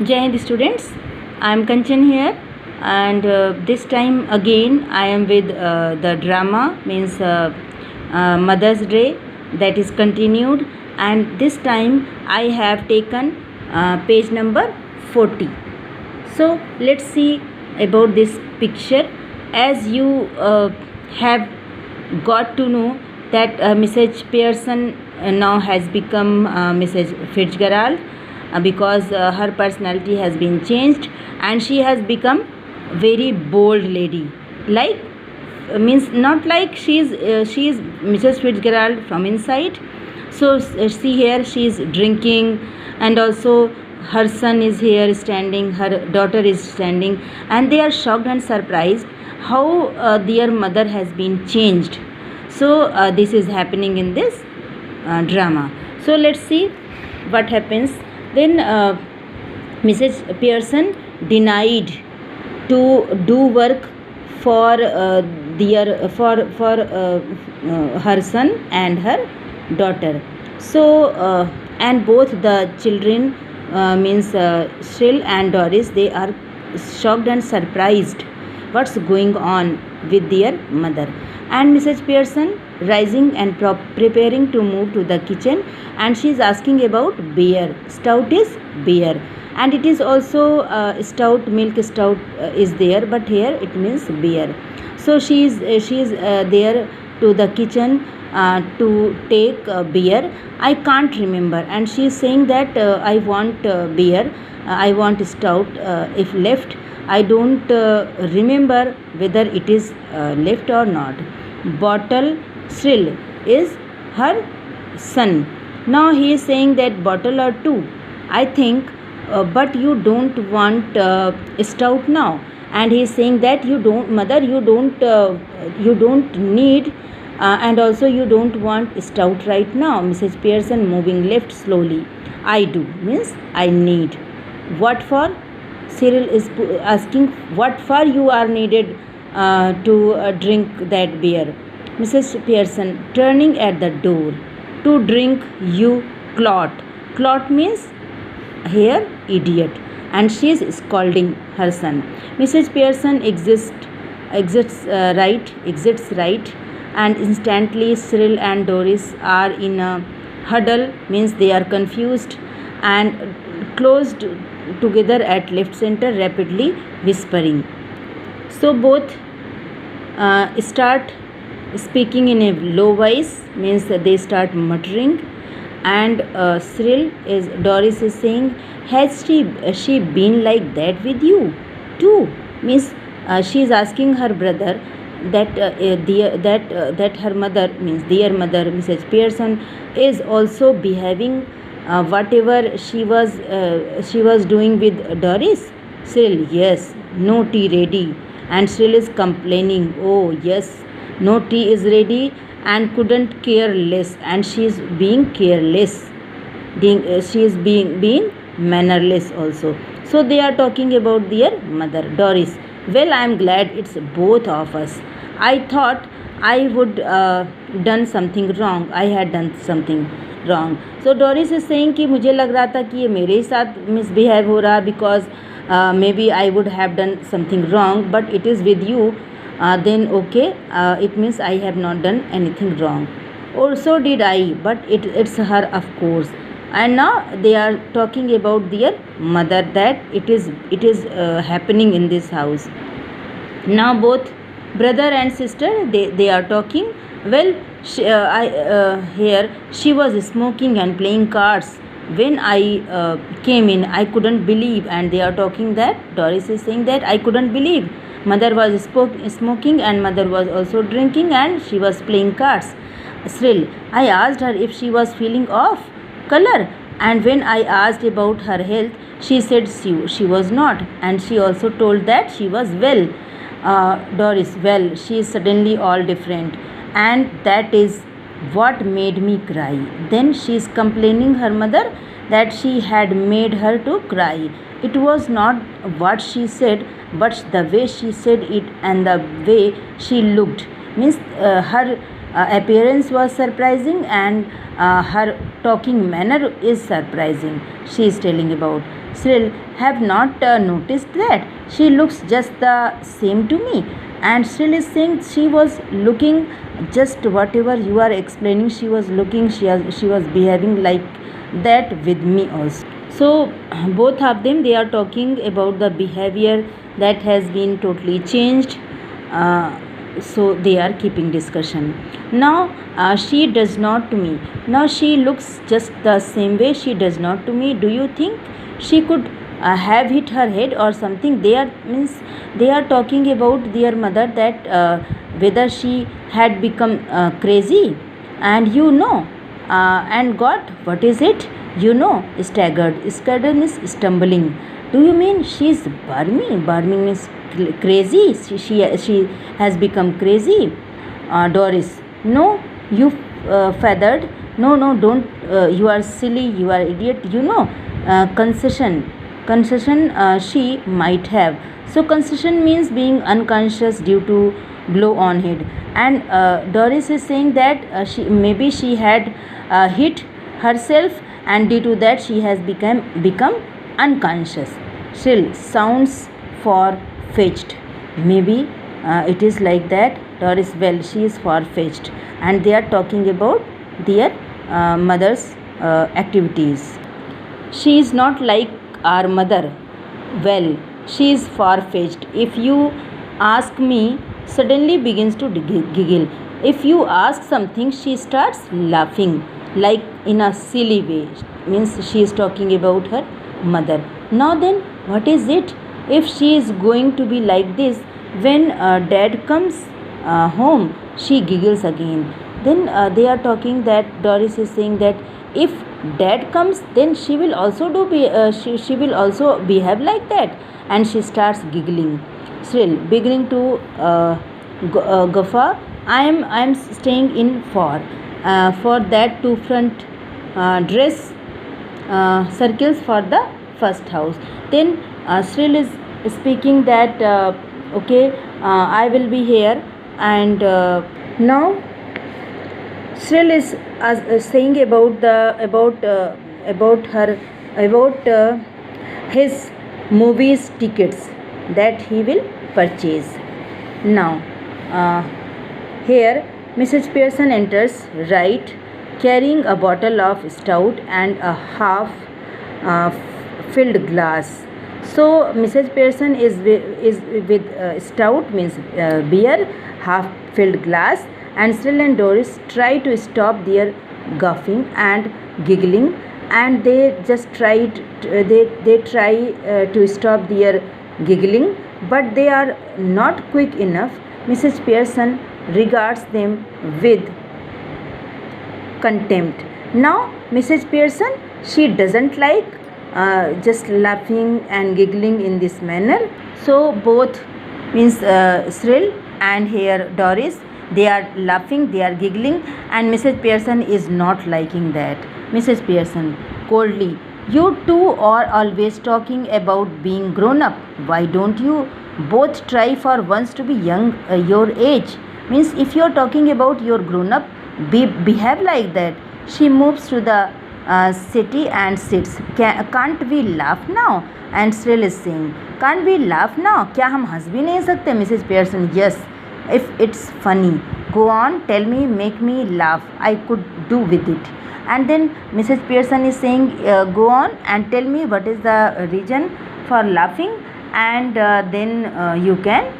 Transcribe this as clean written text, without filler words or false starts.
Jai Hind students, I am Kanchan here, and this time again I am with the drama, means Mother's Day, that is continued, and this time I have taken page number 40. So let's see about this picture. As you have got to know that Mrs. Pearson now has become Mrs. Fitzgerald, because her personality has been changed and she has become very bold lady, like means not like she is Mrs. Fitzgerald from inside. So see here, she is drinking, and also her son is here standing, her daughter is standing, and they are shocked and surprised how their mother has been changed. So this is happening in this drama. So let's see what happens. Then Mrs. Pearson denied to do work for her son and her daughter. So and both the children, means Shrill and Doris, they are shocked and surprised what's going on with their mother. And Mrs. Pearson rising and preparing to move to the kitchen, and she is asking about beer. Stout is beer, and it is also stout, milk stout is there, but here it means beer. So she is there to the kitchen to take beer. I can't remember, and she is saying that I want beer, I want stout if left. I don't remember whether it is left or not. Bottle Shrill is her son. Now he is saying that bottle or two, I think, but you don't want stout now. And he is saying that you don't, mother, you don't need, and also you don't want stout right now. Mrs. Pearson moving left slowly. I do, means I need. What for? Cyril is asking, what for you are needed to drink that beer? Mrs. Pearson turning at the door. To drink you clot. Clot means here idiot, and she is scolding her son. Mrs. Pearson exits right, and instantly Cyril and Doris are in a huddle, means they are confused and closed together at left center, rapidly whispering. So both start speaking in a low voice, means they start muttering. And Doris is saying, has she been like that with you too? Means she is asking her brother that that her mother, means their mother, Mrs. Pearson, is also behaving whatever she was doing with Doris. Cyril, yes, no tea ready. And Cyril is complaining, oh yes, no tea is ready, and couldn't care less, and she is being careless. She is being mannerless also. So they are talking about their mother. Doris, well, I am glad it's both of us. I thought I would done something wrong. I had done something wrong. So Doris is saying कि मुझे लग रहा था कि ये मेरे ही साथ misbehave हो रहा, because maybe I would have done something wrong, but it is with you. Then okay, it means I have not done anything wrong. Or so did I, but it's her, of course. And now they are talking about their mother, that it is happening in this house. Now both brother and sister, they are talking. Well, here she was smoking and playing cards. When I came in, I couldn't believe. And they are talking that Doris is saying that I couldn't believe. Mother was smoking, and mother was also drinking, and she was playing cards. Shrill, I asked her if she was feeling off color, and when I asked about her health, she said she was not, and she also told that she was well. Doris, well, she is suddenly all different, and that is what made me cry. Then she is complaining her mother that she had made her to cry. It was not what she said, but the way she said it and the way she looked. Means her appearance was surprising, and her talking manner is surprising. She is telling about. Cyril, have not noticed that? She looks just the same to me. And Cyril is saying she was looking just whatever you are explaining. She was looking, she was behaving like that with me also. So both of them, they are talking about the behavior that has been totally changed. So they are keeping discussion. Now she does not to me. Now she looks just the same way. She does not to me. Do you think she could have hit her head or something? They are means they are talking about their mother, that whether she had become crazy, and and got, what is it, staggered means stumbling. Do you mean she is barming means crazy? She has become crazy. Doris, no, you feathered. No, don't. You are silly. You are idiot. Concession. She might have. So concession means being unconscious due to blow on head. And Doris is saying that she had hit herself, and due to that she has become unconscious. Still sounds far fetched. Maybe it is like that. Doris, well, she is far fetched, and they are talking about their mother's activities. She is not like our mother. Well, she is far fetched. If you ask me, suddenly begins to giggle. If you ask something, she starts laughing like in a silly way. Means she is talking about her mother. Now then, what is it? If she is going to be like this, when dad comes home, she giggles again. Then they are talking that Doris is saying that if dad comes, then she will also she will also behave like that, and she starts giggling. Cyril, beginning to guffaw. I am staying in for that two front dress circles for the first house. Then Cyril is speaking that okay, I will be here, and now Cyril is saying about his movies tickets that he will purchase. Now here Mrs. Pearson enters, right, carrying a bottle of stout and a half uh, filled glass. So Mrs. Pearson is with stout means beer, half filled glass, and Cyril and Doris try to stop their guffing and giggling, and they just they try to stop their giggling, but they are not quick enough. Mrs. Pearson regards them with contempt. Now Mrs. Pearson, she doesn't like just laughing and giggling in this manner. So both means Cyril and here Doris, they are laughing, they are giggling, and Mrs. Pearson is not liking that. Mrs. Pearson coldly, you two are always talking about being grown up. Why don't you both try for once to be young your age? Means if you are talking about your grown up, behave like that. She moves to the city and sits. Can't we laugh now? And Cyril is saying, can't we laugh now? क्या हम हंस भी नहीं सकते? Mrs. Pearson, yes, if it's funny. Go on, tell me, make me laugh. I could do with it. And then Mrs. Pearson is saying, go on and tell me what is the reason for laughing, and then you can